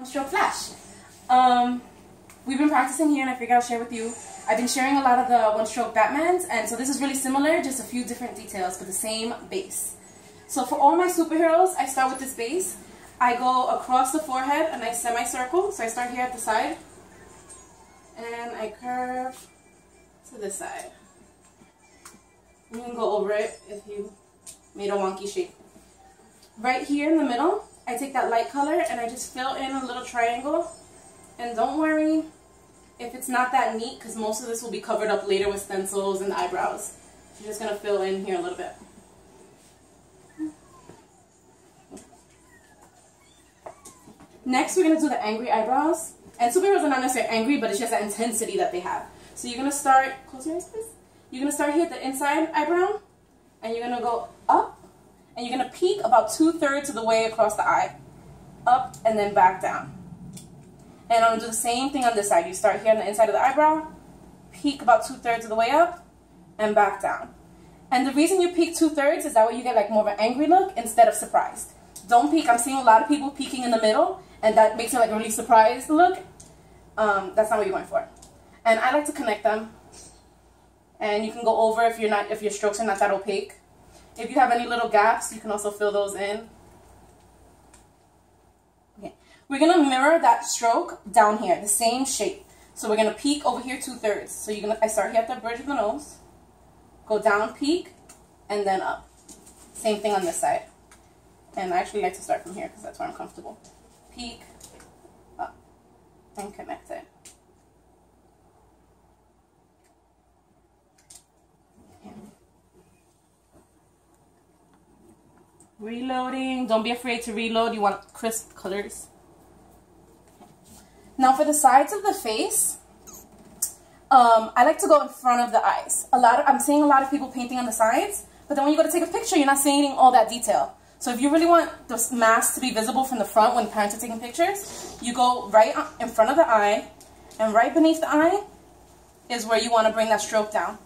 Stroke flash. We've been practicing here and I figured I'll share with you. I've been sharing a lot of the one-stroke Batmans, and so this is really similar, just a few different details, but the same base. So for all my superheroes, I start with this base. I go across the forehead, a nice semicircle. So I start here at the side, and I curve to this side. You can go over it if you made a wonky shape. Right here in the middle, I take that light color and I just fill in a little triangle. And don't worry if it's not that neat, because most of this will be covered up later with stencils and eyebrows. You're just going to fill in here a little bit. Next, we're going to do the angry eyebrows. And superheroes are not necessarily angry, but it's just that intensity that they have. So you're going to start, close your eyes please. You're going to start here at the inside eyebrow, and you're going to go up, and you're going to peek about 2/3 of the way across the eye. Up and then back down. And I'm going to do the same thing on this side. You start here on the inside of the eyebrow, peek about 2/3 of the way up, and back down. And the reason you peek 2/3 is that way you get like more of an angry look instead of surprised. Don't peek. I'm seeing a lot of people peeking in the middle, and that makes it like a really surprised look. That's not what you're going for. And I like to connect them. And you can go over if your strokes are not that opaque. If you have any little gaps, you can also fill those in. We're going to mirror that stroke down here, the same shape. So we're going to peek over here 2/3. So I start here at the bridge of the nose, go down, peek, and then up. Same thing on this side. And I actually like to start from here because that's where I'm comfortable. Peek, up, and connect it. Reloading. Don't be afraid to reload. You want crisp colors. Now for the sides of the face, I like to go in front of the eyes. I'm seeing a lot of people painting on the sides, but then when you go to take a picture, you're not seeing all that detail. So if you really want the mask to be visible from the front when parents are taking pictures, you go right in front of the eye, and right beneath the eye is where you want to bring that stroke down.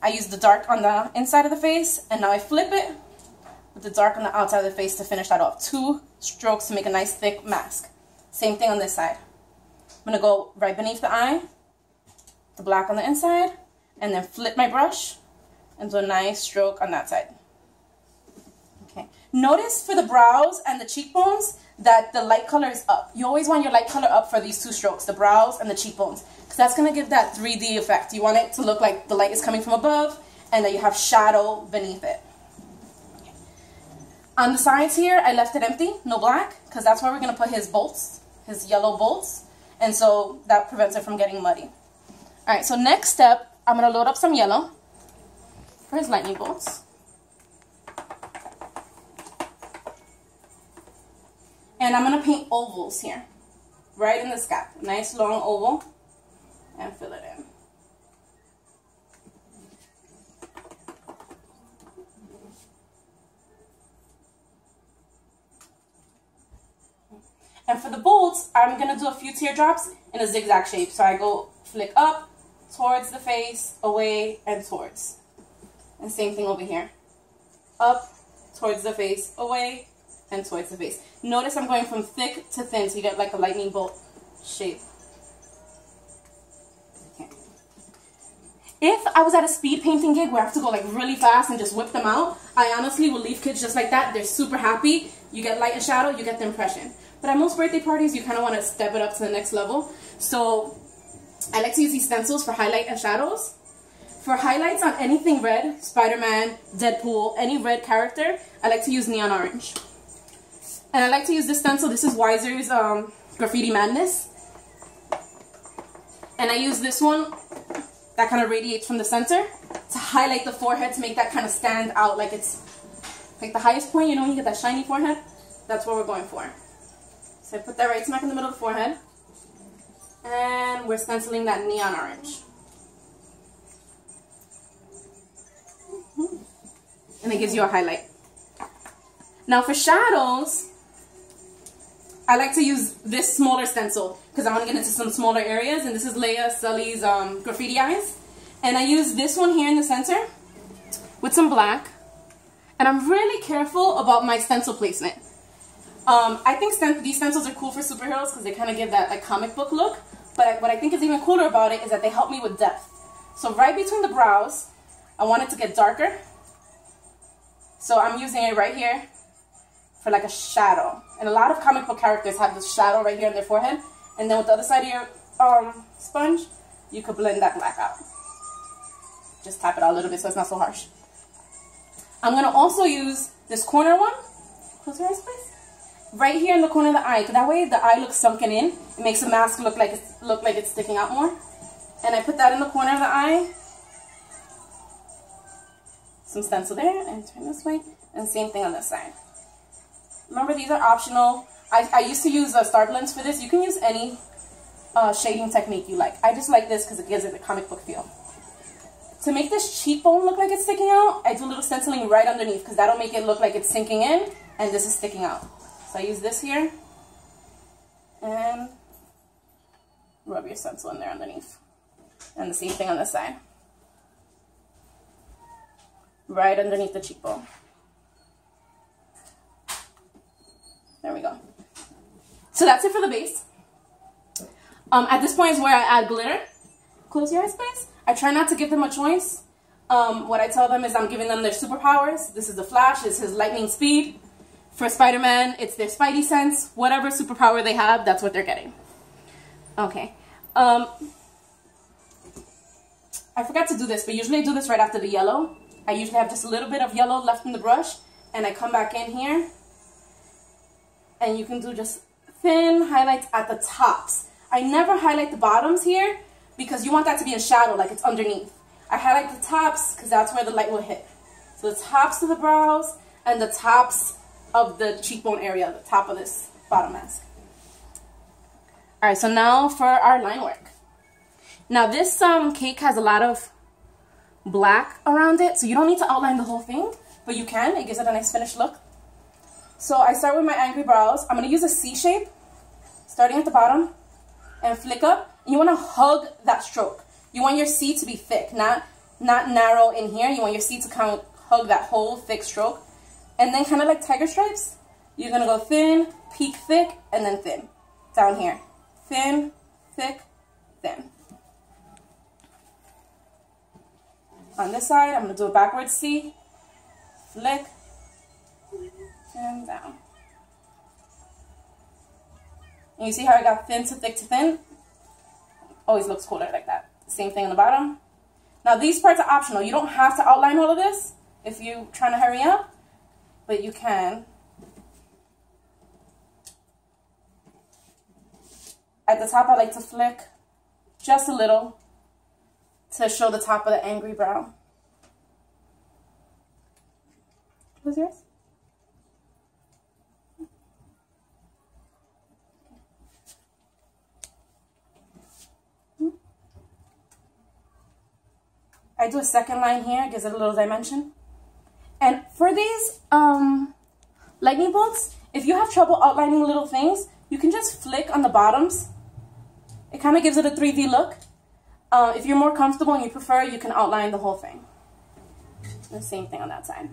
I use the dark on the inside of the face, and now I flip it with the dark on the outside of the face to finish that off. 2 strokes to make a nice thick mask. Same thing on this side. I'm going to go right beneath the eye, the black on the inside, and then flip my brush and do a nice stroke on that side. Okay. Notice for the brows and the cheekbones that the light color is up. You always want your light color up for these 2 strokes, the brows and the cheekbones, because that's going to give that 3D effect. You want it to look like the light is coming from above and that you have shadow beneath it. On the sides here, I left it empty, no black, because that's where we're going to put his bolts, his yellow bolts, and so that prevents it from getting muddy. Alright, so next step, I'm going to load up some yellow for his lightning bolts. And I'm going to paint ovals here, right in the scalp. Nice long oval, and fill it in. And for the bolts, I'm going to do a few teardrops in a zigzag shape. So I go flick up, towards the face, away, and towards. And same thing over here. Up, towards the face, away, and towards the face. Notice I'm going from thick to thin, so you get like a lightning bolt shape. Okay. If I was at a speed painting gig where I have to go like really fast and just whip them out, I honestly will leave kids just like that. They're super happy. You get light and shadow, you get the impression. But at most birthday parties, you kind of want to step it up to the next level. So I like to use these stencils for highlight and shadows. For highlights on anything red, Spider-Man, Deadpool, any red character, I like to use neon orange. And I like to use this stencil. This is Weiser's Graffiti Madness. And I use this one that kind of radiates from the center to highlight the forehead to make that kind of stand out like it's like the highest point. You know when you get that shiny forehead? That's what we're going for. So I put that right smack in the middle of the forehead, and we're stenciling that neon orange. And it gives you a highlight. Now for shadows, I like to use this smaller stencil because I want to get into some smaller areas, and this is Leah Sully's graffiti eyes. And I use this one here in the center with some black, and I'm really careful about my stencil placement. I think these stencils are cool for superheroes because they kind of give that like comic book look. But what I think is even cooler about it is that they help me with depth. So right between the brows, I want it to get darker. So I'm using it right here for like a shadow. And a lot of comic book characters have this shadow right here on their forehead. And then with the other side of your sponge, you could blend that black out. Just tap it out a little bit so it's not so harsh. I'm going to also use this corner one. Close your eyes, please. Right here in the corner of the eye. That way the eye looks sunken in. It makes the mask look like it's sticking out more. And I put that in the corner of the eye. Some stencil there. And turn this way. And same thing on this side. Remember, these are optional. I used to use star blends for this. You can use any shading technique you like. I just like this because it gives it a comic book feel. To make this cheekbone look like it's sticking out, I do a little stenciling right underneath because that'll make it look like it's sinking in and this is sticking out. So I use this here and rub your stencil in there underneath. And the same thing on this side. Right underneath the cheekbone. There we go. So that's it for the base. At this point is where I add glitter. Close your eyes, please. I try not to give them a choice. What I tell them is I'm giving them their superpowers. This is the Flash. This is lightning speed. For Spider-Man, it's their Spidey sense. Whatever superpower they have, that's what they're getting. Okay. I forgot to do this, but usually I do this right after the yellow. I usually have just a little bit of yellow left in the brush, and I come back in here, and you can do just thin highlights at the tops. I never highlight the bottoms here, because you want that to be in shadow, like it's underneath. I highlight the tops because that's where the light will hit. So the tops of the brows and the tops of the cheekbone area, the top of this bottom mask. Alright, so now for our line work. Now this cake has a lot of black around it, so you don't need to outline the whole thing, but you can. It gives it a nice finished look. So I start with my angry brows. I'm going to use a C shape, starting at the bottom, and flick up. You want to hug that stroke. You want your C to be thick, not narrow in here. You want your C to kind of hug that whole thick stroke. And then kind of like tiger stripes, you're going to go thin, peak thick, and then thin. Down here. Thin, thick, thin. On this side, I'm going to do a backwards C, flick, and down. And you see how I got thin to thick to thin? Always looks cooler like that. Same thing on the bottom. Now these parts are optional. You don't have to outline all of this if you're trying to hurry up, but you can. At the top I like to flick just a little to show the top of the angry brow. Who's yours? I do a second line here, gives it a little dimension. And for these lightning bolts, if you have trouble outlining little things, you can just flick on the bottoms. It kind of gives it a 3D look. If you're more comfortable and you prefer, you can outline the whole thing. And the same thing on that side.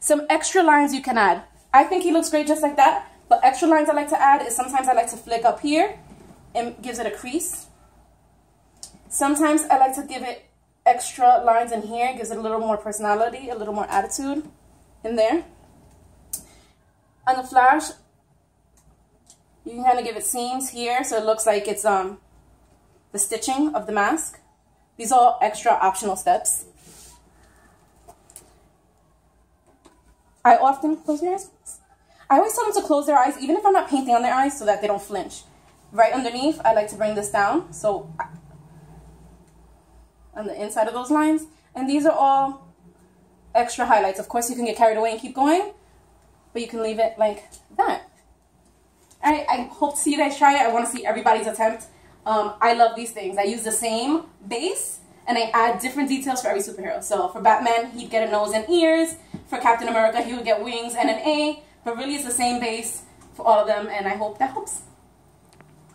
Some extra lines you can add. I think he looks great just like that, but extra lines I like to add is sometimes I like to flick up here and gives it a crease. Sometimes I like to give it extra lines in here, gives it a little more personality, a little more attitude in there. On the Flash, you can kind of give it seams here so it looks like it's the stitching of the mask. These are all extra optional steps. I often close your eyes. I always tell them to close their eyes, even if I'm not painting on their eyes, so that they don't flinch. Right underneath, I like to bring this down, so on the inside of those lines. And these are all extra highlights. Of course, you can get carried away and keep going, but you can leave it like that. All right, I hope to see you guys try it. I want to see everybody's attempt. I love these things. I use the same base, and I add different details for every superhero. So for Batman, he'd get a nose and ears. For Captain America, he would get wings and an A. But really, it's the same base for all of them, and I hope that helps.